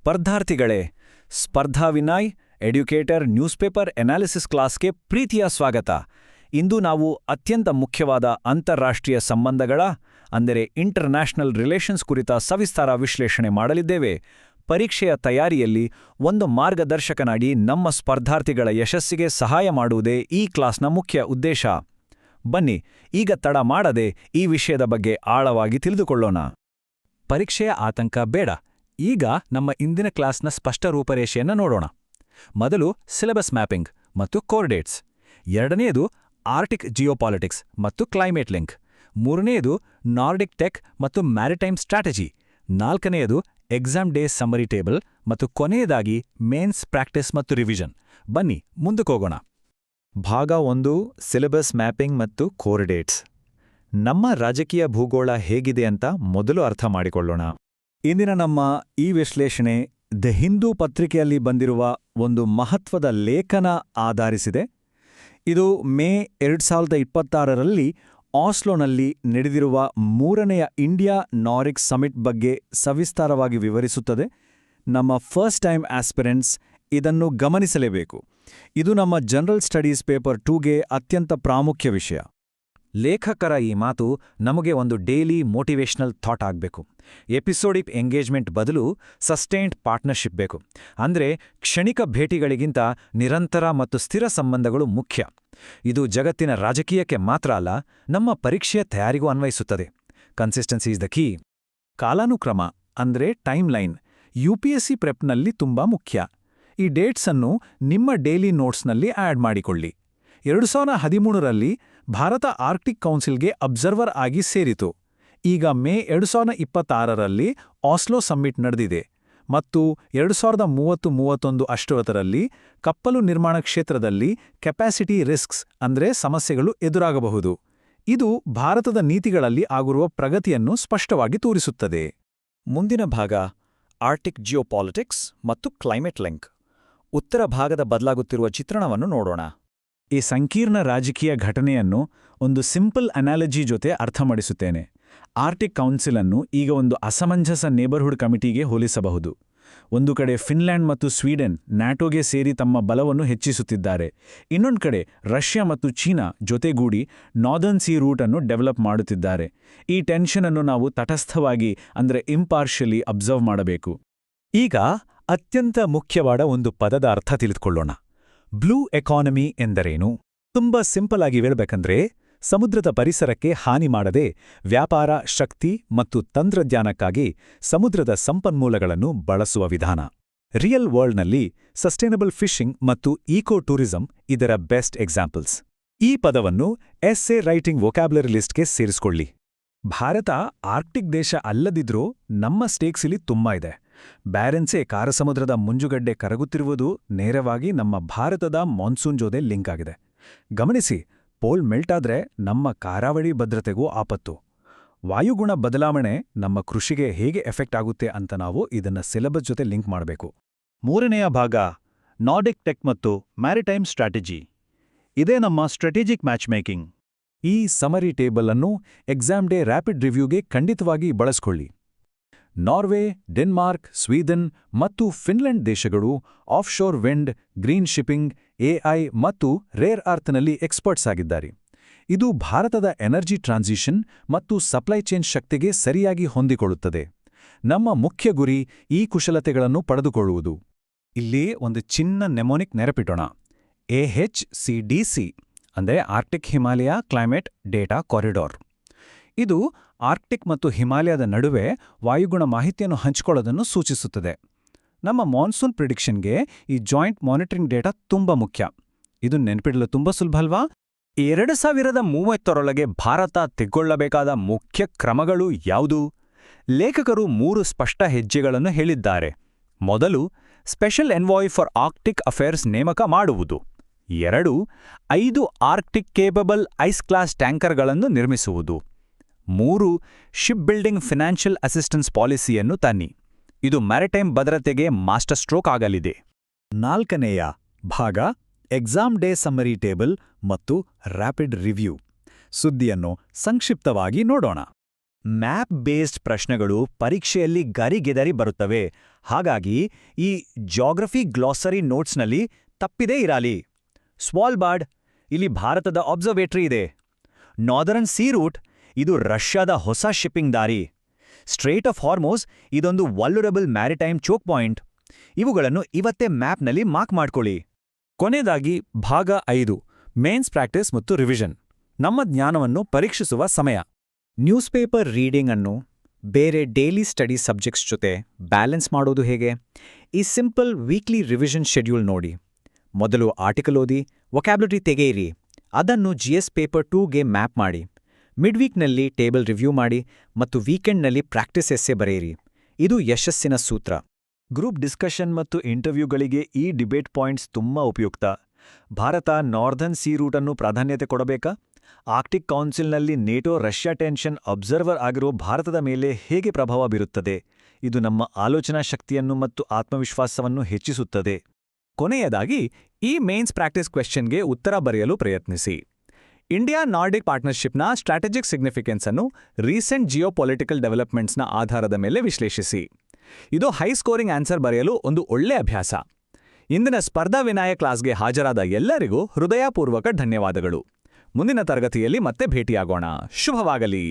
ಸ್ಪರ್ಧಾರ್ಥಿಗಳೇ, ಸ್ಪರ್ಧಾ Vinay ಎಡ್ಯುಕೇಟರ್ newspaper analysis ಕ್ಲಾಸ್ಗೆ ಪ್ರೀತಿಯ ಸ್ವಾಗತ. ಇಂದು ನಾವು ಅತ್ಯಂತ ಮುಖ್ಯವಾದ ಅಂತಾರಾಷ್ಟ್ರೀಯ ಸಂಬಂಧಗಳ ಅಂದರೆ ಇಂಟರ್ನ್ಯಾಷನಲ್ ರಿಲೇಷನ್ಸ್ ಕುರಿತ ಸವಿಸ್ತಾರ ವಿಶ್ಲೇಷಣೆ ಮಾಡಲಿದ್ದೇವೆ. ಪರೀಕ್ಷೆಯ ತಯಾರಿಯಲ್ಲಿ ಒಂದು ಮಾರ್ಗದರ್ಶಕನಾಗಿ ನಮ್ಮ ಸ್ಪರ್ಧಾರ್ಥಿಗಳ ಯಶಸ್ಸಿಗೆ ಸಹಾಯ ಮಾಡುವುದೇ ಈ ಕ್ಲಾಸ್ನ ಮುಖ್ಯ ಉದ್ದೇಶ. ಬನ್ನಿ, ಈಗ ತಡ ಮಾಡದೆ ಈ ವಿಷಯದ ಬಗ್ಗೆ ಆಳವಾಗಿ ತಿಳಿದುಕೊಳ್ಳೋಣ. ಪರೀಕ್ಷೆಯ ಆತಂಕ ಬೇಡ. ಈಗ ನಮ್ಮ ಇಂದಿನ ಕ್ಲಾಸ್ನ ಸ್ಪಷ್ಟ ರೂಪರೇಷೆಯನ್ನು ನೋಡೋಣ. ಮೊದಲು ಸಿಲೆಬಸ್ ಮ್ಯಾಪಿಂಗ್ ಮತ್ತು ಕೋರ್ ಡೇಟ್ಸ್. ಎರಡನೆಯದು ಆರ್ಟಿಕ್ ಜಿಯೋಪಾಲಿಟಿಕ್ಸ್ ಮತ್ತು ಕ್ಲೈಮೇಟ್ ಲಿಂಕ್. ಮೂರನೆಯದು ನಾರ್ಡಿಕ್ ಟೆಕ್ ಮತ್ತು ಮ್ಯಾರಿಟೈಮ್ ಸ್ಟ್ರಾಟಜಿ. ನಾಲ್ಕನೆಯದು ಎಕ್ಸಾಮ್ ಡೇ ಸಮ್ಮರಿ ಟೇಬಲ್ ಮತ್ತು ಕೊನೆಯದಾಗಿ ಮೇನ್ಸ್ ಪ್ರಾಕ್ಟೀಸ್ ಮತ್ತು ರಿವಿಷನ್. ಬನ್ನಿ ಮುಂದಕ್ಕೋಗೋಣ. ಭಾಗ 1, ಸಿಲೆಬಸ್ ಮ್ಯಾಪಿಂಗ್ ಮತ್ತು ಕೋರ್ ಡೇಟ್ಸ್. ನಮ್ಮ ರಾಜಕೀಯ ಭೂಗೋಳ ಹೇಗಿದೆ ಅಂತ ಮೊದಲು ಅರ್ಥ ಮಾಡಿಕೊಳ್ಳೋಣ. ಇಂದಿನ ನಮ್ಮ ಈ ವಿಶ್ಲೇಷಣೆ ದ ಹಿಂದೂ ಪತ್ರಿಕೆಯಲ್ಲಿ ಬಂದಿರುವ ಒಂದು ಮಹತ್ವದ ಲೇಖನ ಆಧರಿಸಿದೆ. ಇದು ಮೇ 2026ರಲ್ಲಿ ಆಸ್ಲೋನಲ್ಲಿ ನಡೆದಿರುವ 3ನೇ ಇಂಡಿಯಾ ನಾರ್ಡಿಕ್ ಸಮಿಟ್ ಬಗ್ಗೆ ಸವಿಸ್ತಾರವಾಗಿ ವಿವರಿಸುತ್ತದೆ. ನಮ್ಮ ಫಸ್ಟ್ ಟೈಮ್ ಆಸ್ಪಿರೆಂಟ್ಸ್ ಇದನ್ನು ಗಮನಿಸಲೇಬೇಕು. ಇದು ನಮ್ಮ ಜನರಲ್ ಸ್ಟಡೀಸ್ ಪೇಪರ್ 2ಗೆ ಅತ್ಯಂತ ಪ್ರಾಮುಖ್ಯ ವಿಷಯ. ಲೇಖಕರ ಈ ಮಾತು ನಮಗೆ ಒಂದು ಡೈಲಿ ಮೋಟಿವೇಶನಲ್ ಥಾಟ್ ಆಗಬೇಕು. ಎಪಿಸೋಡಿಕ್ ಎಂಗೇಜ್ಮೆಂಟ್ ಬದಲು ಸಸ್ಟೈನ್ಡ್ ಪಾರ್ಟ್ನರ್ಶಿಪ್ ಬೇಕು. ಅಂದರೆ ಕ್ಷಣಿಕ ಭೇಟಿಗಳಿಗಿಂತ ನಿರಂತರ ಮತ್ತು ಸ್ಥಿರ ಸಂಬಂಧಗಳು ಮುಖ್ಯ. ಇದು ಜಗತ್ತಿನ ರಾಜಕೀಯಕ್ಕೆ ಮಾತ್ರ ಅಲ್ಲ, ನಮ್ಮ ಪರೀಕ್ಷೆಯ ತಯಾರಿಗೂ ಅನ್ವಯಿಸುತ್ತದೆ. Consistency is the key. ಕಾಲಾನುಕ್ರಮ ಅಂದರೆ ಟೈಮ್ ಲೈನ್ UPSC ಪ್ರೆಪ್ನಲ್ಲಿ ತುಂಬಾ ಮುಖ್ಯ. ಈ ಡೇಟ್ಸನ್ನು ನಿಮ್ಮ ಡೈಲಿ ನೋಟ್ಸ್ನಲ್ಲಿ ಆ್ಯಡ್ ಮಾಡಿಕೊಳ್ಳಿ. 2013ರಲ್ಲಿ ಭಾರತ ಆರ್ಕ್ಟಿಕ್ ಕೌನ್ಸಿಲ್ಗೆ ಅಬ್ಸರ್ವರ್ ಆಗಿ ಸೇರಿತು. ಈಗ ಮೇ 2026ರಲ್ಲಿ ಆಸ್ಲೋ ಸಮ್ಮಿಟ್ ನಡೆದಿದೆ ಮತ್ತು 2030-31 ಅಷ್ಟೊತ್ತರಲ್ಲಿ ಕಪ್ಪಲು ನಿರ್ಮಾಣ ಕ್ಷೇತ್ರದಲ್ಲಿ ಕೆಪಾಸಿಟಿ ರಿಸ್ಕ್ಸ್ ಅಂದರೆ ಸಮಸ್ಯೆಗಳು ಎದುರಾಗಬಹುದು. ಇದು ಭಾರತದ ನೀತಿಗಳಲ್ಲಿ ಆಗಿರುವ ಪ್ರಗತಿಯನ್ನು ಸ್ಪಷ್ಟವಾಗಿ ತೋರಿಸುತ್ತದೆ. ಮುಂದಿನ ಭಾಗ ಆರ್ಟಿಕ್ ಜಿಯೋಪಾಲಿಟಿಕ್ಸ್ ಮತ್ತು ಕ್ಲೈಮೇಟ್ ಲಿಂಕ್. ಉತ್ತರ ಭಾಗದ ಬದಲಾಗುತ್ತಿರುವ ಚಿತ್ರಣವನ್ನು ನೋಡೋಣ. ಈ ಸಂಕೀರ್ಣ ರಾಜಕೀಯ ಘಟನೆಯನ್ನು ಒಂದು ಸಿಂಪಲ್ ಅನಾಲಜಿ ಜೊತೆ ಅರ್ಥಮಾಡಿಸುತ್ತೇನೆ. ಆರ್ಟಿಕ್ ಕೌನ್ಸಿಲ್ ಅನ್ನು ಈಗ ಒಂದು ಅಸಮಂಜಸ ನೇಬರ್ಹುಡ್ ಕಮಿಟಿಗೆ ಹೋಲಿಸಬಹುದು. ಒಂದು ಕಡೆ ಫಿನ್ಲ್ಯಾಂಡ್ ಮತ್ತು ಸ್ವೀಡನ್ ನ್ಯಾಟೋಗೆ ಸೇರಿ ತಮ್ಮ ಬಲವನ್ನು ಹೆಚ್ಚಿಸುತ್ತಿದ್ದಾರೆ. ಇನ್ನೊಂದು ಕಡೆ ರಷ್ಯಾ ಮತ್ತು ಚೀನಾ ಜೊತೆಗೂಡಿ ನಾರ್ದರ್ನ್ ಸೀ ರೂಟ್ ಅನ್ನು ಡೆವಲಪ್ ಮಾಡುತ್ತಿದ್ದಾರೆ. ಈ ಟೆನ್ಷನ್ ಅನ್ನು ನಾವು ತಟಸ್ಥವಾಗಿ ಅಂದರೆ ಇಂಪಾರ್ಷಿಯಲಿ ಅಬ್ಸರ್ವ್ ಮಾಡಬೇಕು. ಈಗ ಅತ್ಯಂತ ಮುಖ್ಯವಾದ ಒಂದು ಪದದ ಅರ್ಥ ತಿಳಿದುಕೊಳ್ಳೋಣ. ಬ್ಲೂ ಎಕಾನಮಿ ಎಂದರೇನು? ತುಂಬಾ ಸಿಂಪಲ್ ಆಗಿ ಹೇಳಬೇಕಂದ್ರೆ, ಸಮುದ್ರದ ಪರಿಸರಕ್ಕೆ ಹಾನಿ ಮಾಡದೆ ವ್ಯಾಪಾರ, ಶಕ್ತಿ ಮತ್ತು ತಂತ್ರಜ್ಞಾನಕ್ಕಾಗಿ ಸಮುದ್ರದ ಸಂಪನ್ಮೂಲಗಳನ್ನು ಬಳಸುವ ವಿಧಾನ. ರಿಯಲ್ ವರ್ಲ್ಡ್ನಲ್ಲಿ ಸಸ್ಟೈನಬಲ್ ಫಿಶಿಂಗ್ ಮತ್ತು ಈಕೋ ಟೂರಿಸಂ ಇದರ ಬೆಸ್ಟ್ ಎಕ್ಸಾಂಪಲ್ಸ್. ಈ ಪದವನ್ನು ಎಸ್ಸೆ ರೈಟಿಂಗ್ ವೊಕ್ಯಾಬ್ಯುಲರಿ ಲಿಸ್ಟ್ಗೆ ಸೇರಿಸಿಕೊಳ್ಳಿ. ಭಾರತ ಆರ್ಕ್ಟಿಕ್ ದೇಶ ಅಲ್ಲದಿದ್ರೂ ನಮ್ಮ ಸ್ಟೇಕ್ಸ್ ಇಲ್ಲಿ ತುಂಬಾ ಇದೆ. ಬ್ಯಾರೆನ್ಸೆ ಕಾರಸಮುದ್ರದ ಮುಂಜುಗಡ್ಡೆ ಕರಗುತ್ತಿರುವುದು ನೇರವಾಗಿ ನಮ್ಮ ಭಾರತದ ಮಾನ್ಸೂನ್ ಜೊತೆ ಲಿಂಕ್ ಆಗಿದೆ. ಗಮನಿಸಿ, ಪೋಲ್ ಮೆಲ್ಟಾದ್ರೆ ನಮ್ಮ ಕರಾವಳಿ ಭದ್ರತೆಗೂ ಆಪತ್ತು. ವಾಯುಗುಣ ಬದಲಾವಣೆ ನಮ್ಮ ಕೃಷಿಗೆ ಹೇಗೆ ಎಫೆಕ್ಟ್ ಆಗುತ್ತೆ ಅಂತ ನಾವು ಇದನ್ನ ಸಿಲೆಬಸ್ ಜೊತೆ ಲಿಂಕ್ ಮಾಡಬೇಕು. 3ನೆಯ ಭಾಗ ನಾರ್ಡಿಕ್ ಟೆಕ್ ಮತ್ತು ಮ್ಯಾರಿಟೈಮ್ ಸ್ಟ್ರಾಟಜಿ. ಇದೇ ನಮ್ಮ ಸ್ಟ್ರಾಟಜಿಕ್ ಮ್ಯಾಚ್ ಮೇಕಿಂಗ್. ಈ ಸಮರಿ ಟೇಬಲ್ ಅನ್ನು ಎಕ್ಸಾಮ್ ಡೇ ರ್ಯಾಪಿಡ್ ರಿವ್ಯೂಗೆ ಖಂಡಿತವಾಗಿ ಬಳಸ್ಕೊಳ್ಳಿ. ನಾರ್ವೆ, ಡೆನ್ಮಾರ್ಕ್, ಸ್ವೀಡನ್ ಮತ್ತು ಫಿನ್ಲೆಂಡ್ ದೇಶಗಳು offshore wind, green shipping, AI ಮತ್ತು ರೇರ್ ಅರ್ಥ್ನಲ್ಲಿ ಎಕ್ಸ್ಪರ್ಟ್ಸ್ ಆಗಿದ್ದಾರೆ. ಇದು ಭಾರತದ ಎನರ್ಜಿ ಟ್ರಾನ್ಸಿಷನ್ ಮತ್ತು ಸಪ್ಲೈ ಚೈನ್ ಶಕ್ತಿಗೆ ಸರಿಯಾಗಿ ಹೊಂದಿಕೊಳ್ಳುತ್ತದೆ. ನಮ್ಮ ಮುಖ್ಯ ಗುರಿ ಈ ಕುಶಲತೆಗಳನ್ನು ಪಡೆದುಕೊಳ್ಳುವುದು. ಇಲ್ಲಿ ಒಂದು ಚಿನ್ನ ನೆಮೋನಿಕ್ ನೆನಪಿಟ್ಟೋಣ. AHCDC ಅಂದರೆ Arctic Himalaya climate data corridor. ಇದು ಆರ್ಕ್ಟಿಕ್ ಮತ್ತು ಹಿಮಾಲಯದ ನಡುವೆ ವಾಯುಗುಣ ಮಾಹಿತಿಯನ್ನು ಹಂಚಿಕೊಳ್ಳೋದನ್ನು ಸೂಚಿಸುತ್ತದೆ. ನಮ್ಮ ಮಾನ್ಸೂನ್ ಪ್ರಿಡಿಕ್ಷನ್ಗೆ ಈ ಜಾಯಿಂಟ್ ಮಾನಿಟರಿಂಗ್ ಡೇಟಾ ತುಂಬ ಮುಖ್ಯ. ಇದು ನೆನಪಿಡಲು ತುಂಬ ಸುಲಭ ಅಲ್ವಾ? 2030ರೊಳಗೆ ಭಾರತ ತೆಗೆದುಕೊಳ್ಳಬೇಕಾದ ಮುಖ್ಯ ಕ್ರಮಗಳು ಯಾವುದು? ಲೇಖಕರು 3 ಸ್ಪಷ್ಟ ಹೆಜ್ಜೆಗಳನ್ನು ಹೇಳಿದ್ದಾರೆ. ಮೊದಲು, ಸ್ಪೆಷಲ್ ಎನ್ವಾಯ್ ಫಾರ್ ಆರ್ಕ್ಟಿಕ್ ಅಫೇರ್ಸ್ ನೇಮಕ ಮಾಡುವುದು. 2, 5 ಆರ್ಕ್ಟಿಕ್ ಕೇಪಬಲ್ ಐಸ್ ಕ್ಲಾಸ್ ಟ್ಯಾಂಕರ್ಗಳನ್ನು ನಿರ್ಮಿಸುವುದು. 3, ಶಿಪ್ ಬಿಲ್ಡಿಂಗ್ ಫಿನಾನ್ಷಿಯಲ್ ಅಸಿಸ್ಟೆನ್ಸ್ ಪಾಲಿಸಿಯನ್ನು ತನ್ನಿ. ಇದು ಮ್ಯಾರಿಟೈಮ್ ಭದ್ರತೆಗೆ ಮಾಸ್ಟರ್ ಸ್ಟ್ರೋಕ್ ಆಗಲಿದೆ. 4ನೆಯ ಭಾಗ ಎಕ್ಸಾಮ್ ಡೇ ಸಮ್ಮರಿ ಟೇಬಲ್ ಮತ್ತು ರ್ಯಾಪಿಡ್ ರಿವ್ಯೂ. ಸುದ್ದಿಯನ್ನು ಸಂಕ್ಷಿಪ್ತವಾಗಿ ನೋಡೋಣ. ಮ್ಯಾಪ್ ಬೇಸ್ಡ್ ಪ್ರಶ್ನೆಗಳು ಪರೀಕ್ಷೆಯಲ್ಲಿ ಗರಿಗೆದರಿ ಬರುತ್ತವೆ. ಹಾಗಾಗಿ ಈ ಜಾಗ್ರಫಿ ಗ್ಲಾಸರಿ ನೋಟ್ಸ್ನಲ್ಲಿ ತಪ್ಪಿದೇ ಇರಲಿ. ಸ್ವಾಲ್ಬಾರ್ಡ್, ಇಲ್ಲಿ ಭಾರತದ ಅಬ್ಸರ್ವೇಟರಿ ಇದೆ. ನಾರ್ದರ್ನ್ ಸೀ ರೂಟ್, ಇದು ರಷ್ಯಾದ ಹೊಸ ಶಿಪ್ಪಿಂಗ್ ದಾರಿ. ಸ್ಟ್ರೇಟ್ ಆಫ್ ಹಾರ್ಮೋಸ್, ಇದೊಂದು ವಲ್ನರಬಲ್ ಮ್ಯಾರಿಟೈಮ್ ಚೋಕ್ ಪಾಯಿಂಟ್. ಇವುಗಳನ್ನು ಇವತ್ತೇ ಮ್ಯಾಪ್ನಲ್ಲಿ ಮಾರ್ಕ್ ಮಾಡ್ಕೊಳ್ಳಿ. ಕೊನೆಯದಾಗಿ ಭಾಗ 5 ಮೇನ್ಸ್ ಪ್ರಾಕ್ಟೀಸ್ ಮತ್ತು ರಿವಿಷನ್. ನಮ್ಮ ಜ್ಞಾನವನ್ನು ಪರೀಕ್ಷಿಸುವ ಸಮಯ. ನ್ಯೂಸ್ ಪೇಪರ್ ರೀಡಿಂಗ್ ಅನ್ನು ಬೇರೆ ಡೈಲಿ ಸ್ಟಡಿ ಸಬ್ಜೆಕ್ಟ್ಸ್ ಜೊತೆ ಬ್ಯಾಲೆನ್ಸ್ ಮಾಡೋದು ಹೇಗೆ? ಈ ಸಿಂಪಲ್ ವೀಕ್ಲಿ ರಿವಿಷನ್ ಶೆಡ್ಯೂಲ್ ನೋಡಿ. ಮೊದಲು ಆರ್ಟಿಕಲ್ ಓದಿ, ವೊಕ್ಯಾಬ್ಯುಲರಿ ತೆಗೆಯಿರಿ. ಅದನ್ನು GS ಪೇಪರ್ 2ಗೆ ಮ್ಯಾಪ್ ಮಾಡಿ. ಮಿಡ್ವೀಕ್ನಲ್ಲಿ ಟೇಬಲ್ ರಿವ್ಯೂ ಮಾಡಿ ಮತ್ತು ವೀಕೆಂಡ್ನಲ್ಲಿ ಪ್ರಾಕ್ಟೀಸ್ ಎಸ್ಸೆ ಬರೆಯಿರಿ. ಇದು ಯಶಸ್ಸಿನ ಸೂತ್ರ. ಗ್ರೂಪ್ ಡಿಸ್ಕಷನ್ ಮತ್ತು ಇಂಟರ್ವ್ಯೂಗಳಿಗೆ ಈ ಡಿಬೇಟ್ ಪಾಯಿಂಟ್ಸ್ ತುಂಬಾ ಉಪಯುಕ್ತ. ಭಾರತ ನಾರ್ದರ್ನ್ ಸೀ ರೂಟನ್ನು ಪ್ರಾಧಾನ್ಯತೆ ಕೊಡಬೇಕಾ? Arctic ಕೌನ್ಸಿಲ್ನಲ್ಲಿ NATO Russia tension observer ಆಗಿರೋ ಭಾರತದ ಮೇಲೆ ಹೇಗೆ ಪ್ರಭಾವ ಬೀರುತ್ತದೆ? ಇದು ನಮ್ಮ ಆಲೋಚನಾ ಶಕ್ತಿಯನ್ನು ಮತ್ತು ಆತ್ಮವಿಶ್ವಾಸವನ್ನು ಹೆಚ್ಚಿಸುತ್ತದೆ. ಕೊನೆಯದಾಗಿ ಈ ಮೇನ್ಸ್ ಪ್ರಾಕ್ಟೀಸ್ ಕ್ವೆಶ್ಚನ್ಗೆ ಉತ್ತರ ಬರೆಯಲು ಪ್ರಯತ್ನಿಸಿ. ಇಂಡಿಯಾ ನಾರ್ಡಿಕ್ ಪಾರ್ಟ್ನರ್ಶಿಪ್ನ ಸ್ಟ್ರಾಟಜಿಕ್ ಸಿಗ್ನಿಫಿಕೆನ್ಸ್ ಅನ್ನು ರೀಸೆಂಟ್ ಜಿಯೋಪೊಲಿಟಿಕಲ್ ಡೆವಲಪ್ಮೆಂಟ್ಸ್ನ ಆಧಾರದ ಮೇಲೆ ವಿಶ್ಲೇಷಿಸಿ. ಇದು ಹೈ ಸ್ಕೋರಿಂಗ್ ಆನ್ಸರ್ ಬರೆಯಲು ಒಂದು ಒಳ್ಳೆ ಅಭ್ಯಾಸ. ಇಂದಿನ ಸ್ಪರ್ಧಾ ವಿನಾಯ ಕ್ಲಾಸ್ಗೆ ಹಾಜರಾದ ಎಲ್ಲರಿಗೂ ಹೃದಯಪೂರ್ವಕ ಧನ್ಯವಾದಗಳು. ಮುಂದಿನ ತರಗತಿಯಲ್ಲಿ ಮತ್ತೆ ಭೇಟಿಯಾಗೋಣ. ಶುಭವಾಗಲಿ.